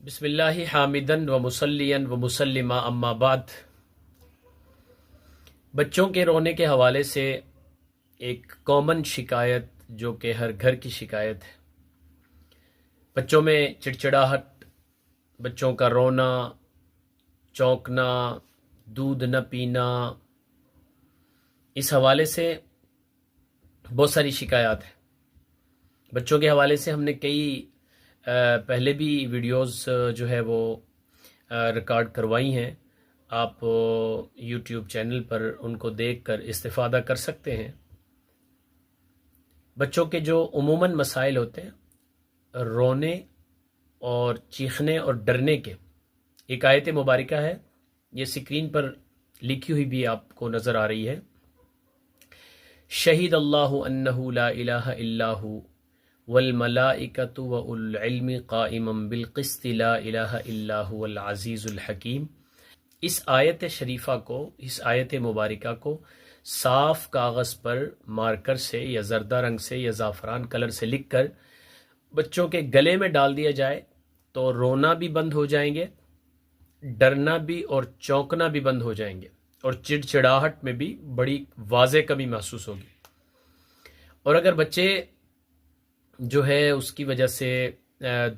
بسم اللہ حامدن و مسلین و مسلمہ اما بعد۔ بچوں کے رونے کے حوالے سے ایک کامن شکایت جو کہ ہر گھر کی شکایت ہے، بچوں میں چڑچڑاہٹ، بچوں کا رونا، چونکنا، دودھ نہ پینا، اس حوالے سے بہت ساری شکایات ہیں۔ بچوں کے حوالے سے ہم نے کئی پہلے بھی ویڈیوز جو ہے وہ ریکارڈ کروائی ہیں، آپ یوٹیوب چینل پر ان کو دیکھ کر استفادہ کر سکتے ہیں۔ بچوں کے جو عموماً مسائل ہوتے ہیں رونے اور چیخنے اور ڈرنے کے، ایک آیت مبارکہ ہے، یہ سکرین پر لکھی ہوئی بھی آپ کو نظر آ رہی ہے۔ شہید اللہ انہ لا الہ الا ہو والملائکۃ واولو العلم قائما بالقسط لا الہ الا هو العزیز الحکیم۔ اس آیت شریفہ کو، اس آیت مبارکہ کو صاف کاغذ پر مارکر سے یا زردہ رنگ سے یا زعفران کلر سے لکھ کر بچوں کے گلے میں ڈال دیا جائے تو رونا بھی بند ہو جائیں گے، ڈرنا بھی اور چونکنا بھی بند ہو جائیں گے، اور چڑچڑاہٹ میں بھی بڑی واضح کمی محسوس ہوگی۔ اور اگر بچے جو ہے اس کی وجہ سے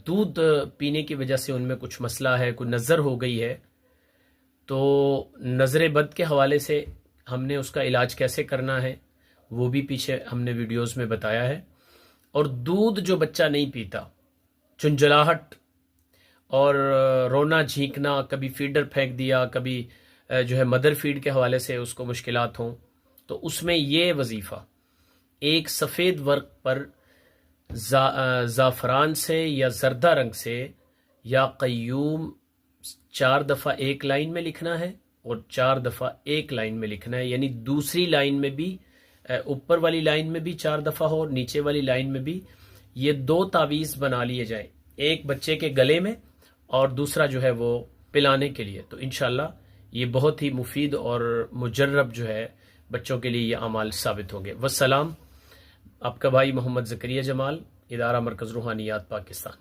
دودھ پینے کی وجہ سے ان میں کچھ مسئلہ ہے، کوئی نظر ہو گئی ہے، تو نظر بد کے حوالے سے ہم نے اس کا علاج کیسے کرنا ہے وہ بھی پیچھے ہم نے ویڈیوز میں بتایا ہے۔ اور دودھ جو بچہ نہیں پیتا، چنجلاہٹ اور رونا جھینکنا، کبھی فیڈر پھینک دیا، کبھی جو ہے مدر فیڈ کے حوالے سے اس کو مشکلات ہوں، تو اس میں یہ وظیفہ ایک سفید ورق پر زعفران سے یا زردہ رنگ سے یا قیوم 4 دفعہ ایک لائن میں لکھنا ہے اور 4 دفعہ ایک لائن میں لکھنا ہے، یعنی دوسری لائن میں بھی، اوپر والی لائن میں بھی 4 دفعہ ہو اور نیچے والی لائن میں بھی۔ یہ 2 تعویذ بنا لیے جائیں، ایک بچے کے گلے میں اور دوسرا جو ہے وہ پلانے کے لیے، تو انشاءاللہ یہ بہت ہی مفید اور مجرب جو ہے بچوں کے لیے یہ اعمال ثابت ہوں گے۔ والسلام، آپ کا بھائی محمد زکریا جمال، ادارہ مرکز روحانیات پاکستان۔